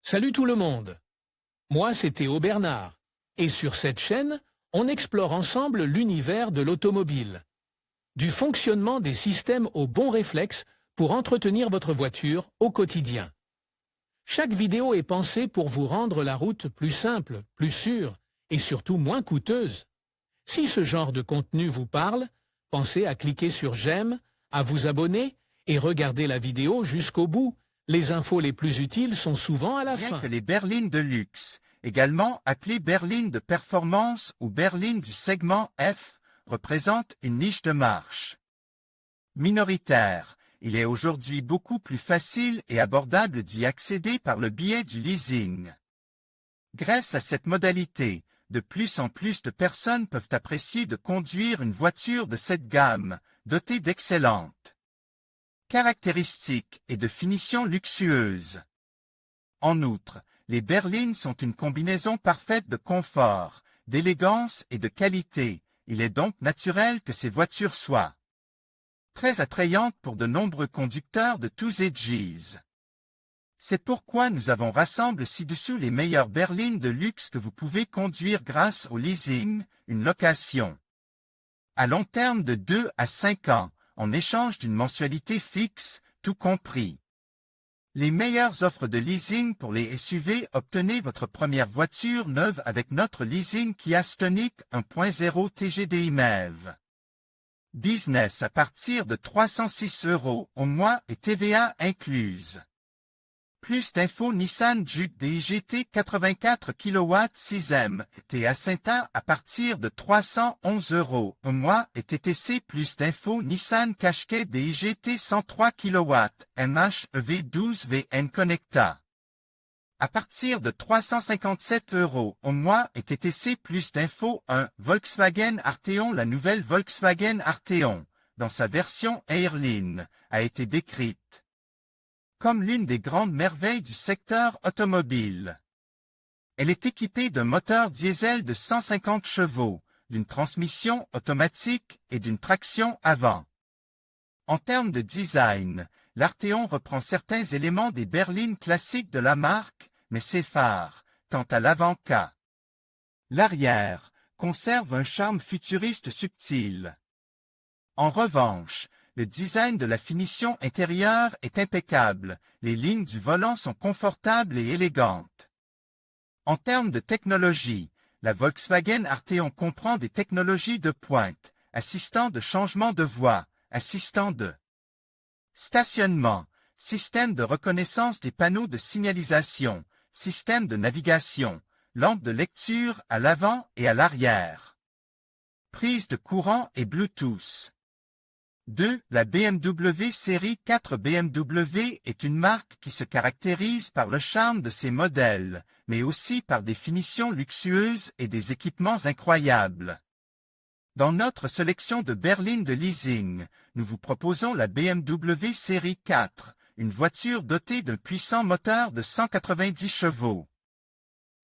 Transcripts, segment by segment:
Salut tout le monde. Moi, c'est Théo Bernard. Et sur cette chaîne, on explore ensemble l'univers de l'automobile. Du fonctionnement des systèmes aux bons réflexes pour entretenir votre voiture au quotidien. Chaque vidéo est pensée pour vous rendre la route plus simple, plus sûre et surtout moins coûteuse. Si ce genre de contenu vous parle, pensez à cliquer sur j'aime, à vous abonner et regarder la vidéo jusqu'au bout. Les infos les plus utiles sont souvent à la fin. Bien que les berlines de luxe, également appelées berlines de performance ou berlines du segment F, représentent une niche de marche minoritaire, il est aujourd'hui beaucoup plus facile et abordable d'y accéder par le biais du leasing. Grâce à cette modalité, de plus en plus de personnes peuvent apprécier de conduire une voiture de cette gamme, dotée d'excellentes caractéristiques et de finitions luxueuses. En outre, les berlines sont une combinaison parfaite de confort, d'élégance et de qualité. Il est donc naturel que ces voitures soient très attrayantes pour de nombreux conducteurs de tous âges. C'est pourquoi nous avons rassemblé ci-dessous les meilleures berlines de luxe que vous pouvez conduire grâce au leasing, une location à long terme de 2 à 5 ans, en échange d'une mensualité fixe, tout compris. Les meilleures offres de leasing pour les SUV. Obtenez votre première voiture neuve avec notre leasing Kia Stonic 1.0 TGDI MEV. Business à partir de 306 € au mois et TVA incluse. Plus d'infos Nissan Juke DIGT 84 kW 6M et Acinta à partir de 311 € au mois et TTC. Plus d'infos Nissan Qashqai DIGT 103 kW MHEV 12 VN Connecta à partir de 357 € au mois et TTC. Plus d'infos Volkswagen Arteon. La nouvelle Volkswagen Arteon, dans sa version Airline, a été décrite comme l'une des grandes merveilles du secteur automobile. Elle est équipée d'un moteur diesel de 150 chevaux, d'une transmission automatique et d'une traction avant. En termes de design, l'Arteon reprend certains éléments des berlines classiques de la marque, mais s'effare, quant à l'avant-cas. L'arrière conserve un charme futuriste subtil. En revanche, le design de la finition intérieure est impeccable, les lignes du volant sont confortables et élégantes. En termes de technologie, la Volkswagen Arteon comprend des technologies de pointe, assistant de changement de voie, assistant de stationnement, système de reconnaissance des panneaux de signalisation, système de navigation, lampe de lecture à l'avant et à l'arrière, prise de courant et Bluetooth. 2. La BMW série 4. BMW est une marque qui se caractérise par le charme de ses modèles, mais aussi par des finitions luxueuses et des équipements incroyables. Dans notre sélection de berlines de leasing, nous vous proposons la BMW série 4, une voiture dotée d'un puissant moteur de 190 chevaux,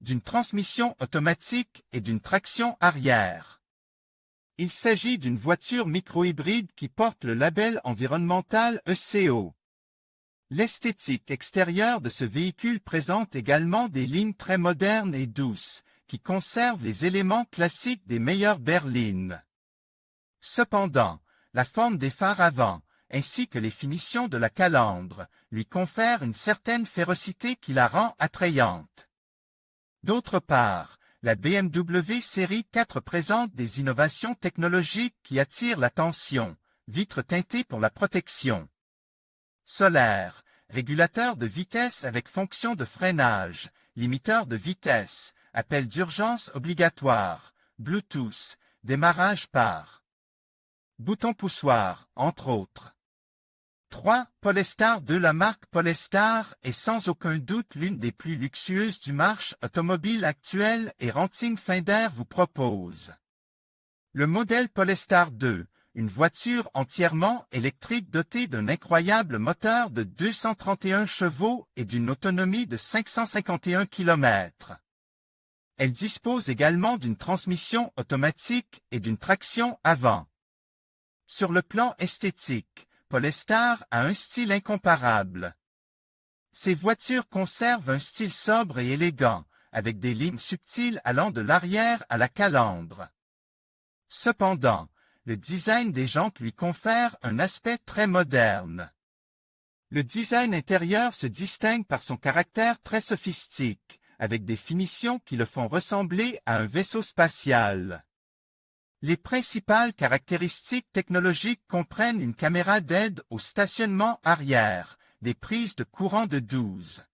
d'une transmission automatique et d'une traction arrière. Il s'agit d'une voiture micro-hybride qui porte le label environnemental ECO. L'esthétique extérieure de ce véhicule présente également des lignes très modernes et douces, qui conservent les éléments classiques des meilleures berlines. Cependant, la forme des phares avant, ainsi que les finitions de la calandre, lui confèrent une certaine férocité qui la rend attrayante. D'autre part, la BMW série 4 présente des innovations technologiques qui attirent l'attention, vitres teintées pour la protection solaire, régulateur de vitesse avec fonction de freinage, limiteur de vitesse, appel d'urgence obligatoire, Bluetooth, démarrage par bouton poussoir, entre autres. 3. Polestar 2. La marque Polestar est sans aucun doute l'une des plus luxueuses du marché automobile actuel et Ranting Finder vous propose le modèle Polestar 2, une voiture entièrement électrique dotée d'un incroyable moteur de 231 chevaux et d'une autonomie de 551 km. Elle dispose également d'une transmission automatique et d'une traction avant. Sur le plan esthétique, Polestar a un style incomparable. Ces voitures conservent un style sobre et élégant, avec des lignes subtiles allant de l'arrière à la calandre. Cependant, le design des jantes lui confère un aspect très moderne. Le design intérieur se distingue par son caractère très sophistique, avec des finitions qui le font ressembler à un vaisseau spatial. Les principales caractéristiques technologiques comprennent une caméra d'aide au stationnement arrière, des prises de courant de 12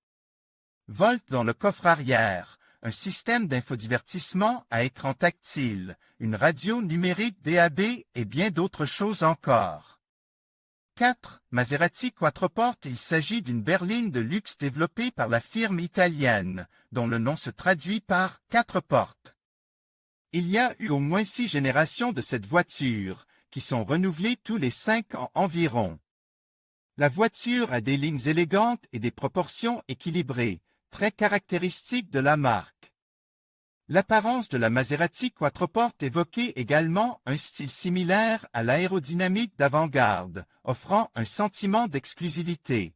volts dans le coffre arrière, un système d'infodivertissement à écran tactile, une radio numérique DAB et bien d'autres choses encore. 4. Maserati Quattroporte. Il s'agit d'une berline de luxe développée par la firme italienne, dont le nom se traduit par « quatre portes ». Il y a eu au moins 6 générations de cette voiture, qui sont renouvelées tous les 5 ans environ. La voiture a des lignes élégantes et des proportions équilibrées, très caractéristiques de la marque. L'apparence de la Maserati Quattroporte évoquait également un style similaire à l'aérodynamique d'avant-garde, offrant un sentiment d'exclusivité.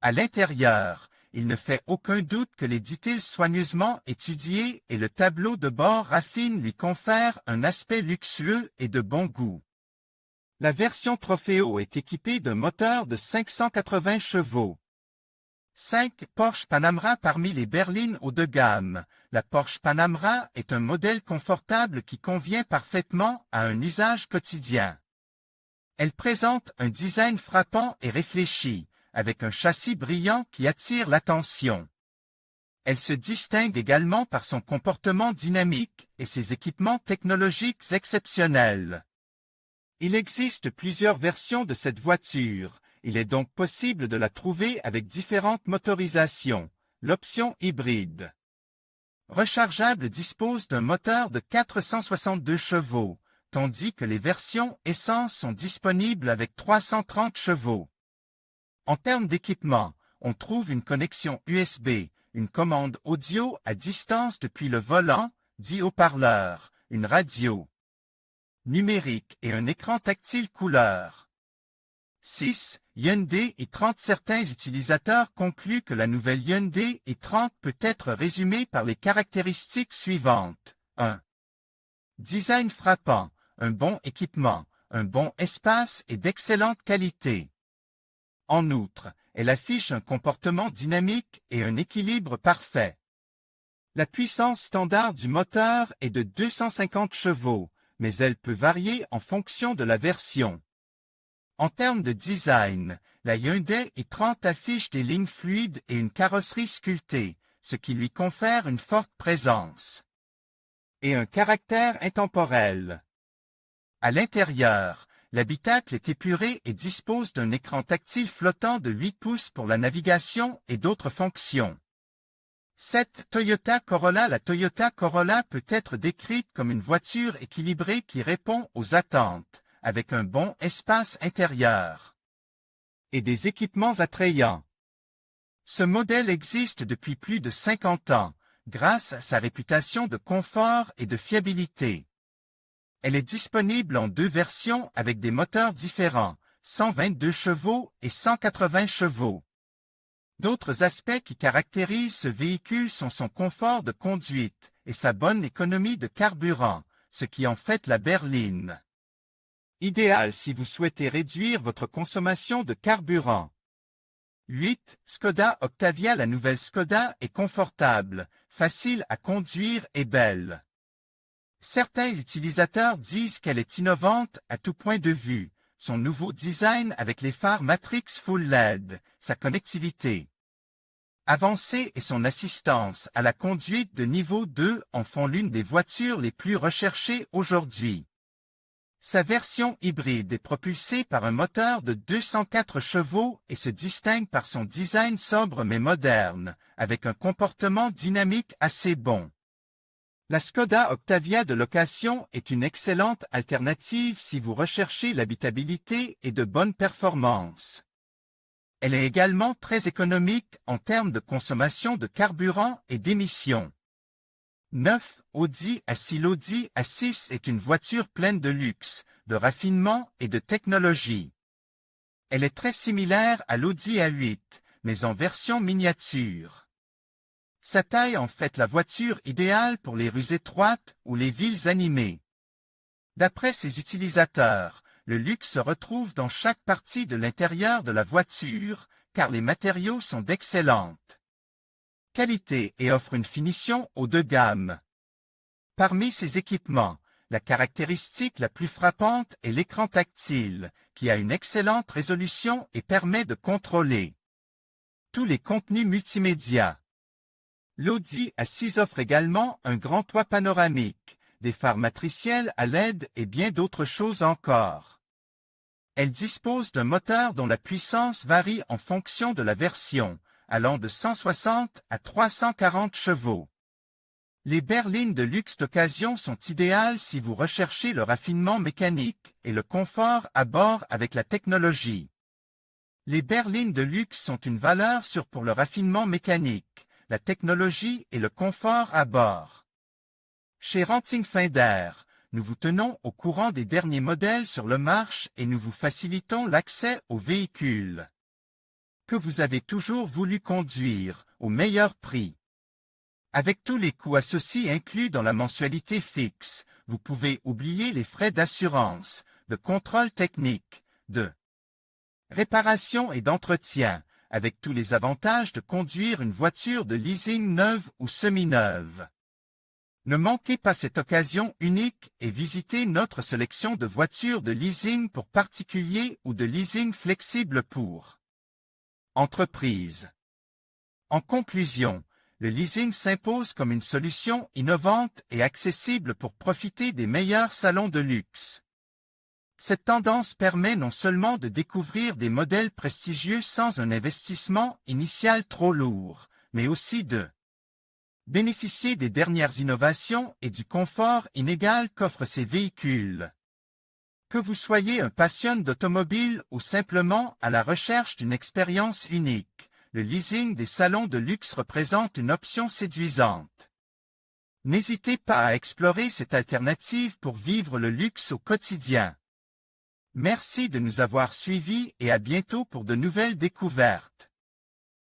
À l'intérieur, il ne fait aucun doute que les details soigneusement étudiés et le tableau de bord raffine lui confèrent un aspect luxueux et de bon goût. La version Trofeo est équipée d'un moteur de 580 chevaux. 5. Porsche Panamera. Parmi les berlines haut de gamme, la Porsche Panamera est un modèle confortable qui convient parfaitement à un usage quotidien. Elle présente un design frappant et réfléchi, avec un châssis brillant qui attire l'attention. Elle se distingue également par son comportement dynamique et ses équipements technologiques exceptionnels. Il existe plusieurs versions de cette voiture. Il est donc possible de la trouver avec différentes motorisations. L'option hybride rechargeable dispose d'un moteur de 462 chevaux, tandis que les versions essence sont disponibles avec 330 chevaux. En termes d'équipement, on trouve une connexion USB, une commande audio à distance depuis le volant, 10 haut-parleurs, une radio numérique et un écran tactile couleur. 6. Hyundai i30. Certains utilisateurs concluent que la nouvelle Hyundai i30 peut être résumée par les caractéristiques suivantes. 1. Design frappant, un bon équipement, un bon espace et d'excellente qualité. En outre, elle affiche un comportement dynamique et un équilibre parfait. La puissance standard du moteur est de 250 chevaux, mais elle peut varier en fonction de la version. En termes de design, la Hyundai i30 affiche des lignes fluides et une carrosserie sculptée, ce qui lui confère une forte présence et un caractère intemporel. À l'intérieur, l'habitacle est épuré et dispose d'un écran tactile flottant de 8 pouces pour la navigation et d'autres fonctions. 7. Toyota Corolla. La Toyota Corolla peut être décrite comme une voiture équilibrée qui répond aux attentes, avec un bon espace intérieur et des équipements attrayants. Ce modèle existe depuis plus de 50 ans, grâce à sa réputation de confort et de fiabilité. Elle est disponible en 2 versions avec des moteurs différents, 122 chevaux et 180 chevaux. D'autres aspects qui caractérisent ce véhicule sont son confort de conduite et sa bonne économie de carburant, ce qui en fait la berline idéal si vous souhaitez réduire votre consommation de carburant. 8. Skoda Octavia. La nouvelle Skoda est confortable, facile à conduire et belle. Certains utilisateurs disent qu'elle est innovante à tout point de vue. Son nouveau design avec les phares Matrix Full LED, sa connectivité avancée et son assistance à la conduite de niveau 2 en font l'une des voitures les plus recherchées aujourd'hui. Sa version hybride est propulsée par un moteur de 204 chevaux et se distingue par son design sobre mais moderne, avec un comportement dynamique assez bon. La Skoda Octavia de location est une excellente alternative si vous recherchez l'habitabilité et de bonnes performances. Elle est également très économique en termes de consommation de carburant et d'émissions. 9. Audi A6. L'Audi A6 est une voiture pleine de luxe, de raffinement et de technologie. Elle est très similaire à l'Audi A8, mais en version miniature. Sa taille en fait la voiture idéale pour les rues étroites ou les villes animées. D'après ses utilisateurs, le luxe se retrouve dans chaque partie de l'intérieur de la voiture, car les matériaux sont d'excellente qualité et offrent une finition haut de gamme. Parmi ces équipements, la caractéristique la plus frappante est l'écran tactile, qui a une excellente résolution et permet de contrôler tous les contenus multimédia. L'Audi A6 offre également un grand toit panoramique, des phares matriciels à LED et bien d'autres choses encore. Elle dispose d'un moteur dont la puissance varie en fonction de la version, allant de 160 à 340 chevaux. Les berlines de luxe d'occasion sont idéales si vous recherchez le raffinement mécanique et le confort à bord avec la technologie. Les berlines de luxe sont une valeur sûre pour le raffinement mécanique, la technologie et le confort à bord. Chez Renting Finder, nous vous tenons au courant des derniers modèles sur le marché et nous vous facilitons l'accès aux véhicules que vous avez toujours voulu conduire, au meilleur prix. Avec tous les coûts associés inclus dans la mensualité fixe, vous pouvez oublier les frais d'assurance, de contrôle technique, de réparation et d'entretien, avec tous les avantages de conduire une voiture de leasing neuve ou semi-neuve. Ne manquez pas cette occasion unique et visitez notre sélection de voitures de leasing pour particuliers ou de leasing flexible pour entreprises. En conclusion, le leasing s'impose comme une solution innovante et accessible pour profiter des meilleurs salons de luxe. Cette tendance permet non seulement de découvrir des modèles prestigieux sans un investissement initial trop lourd, mais aussi de bénéficier des dernières innovations et du confort inégal qu'offrent ces véhicules. Que vous soyez un passionné d'automobile ou simplement à la recherche d'une expérience unique, le leasing des salons de luxe représente une option séduisante. N'hésitez pas à explorer cette alternative pour vivre le luxe au quotidien. Merci de nous avoir suivis et à bientôt pour de nouvelles découvertes.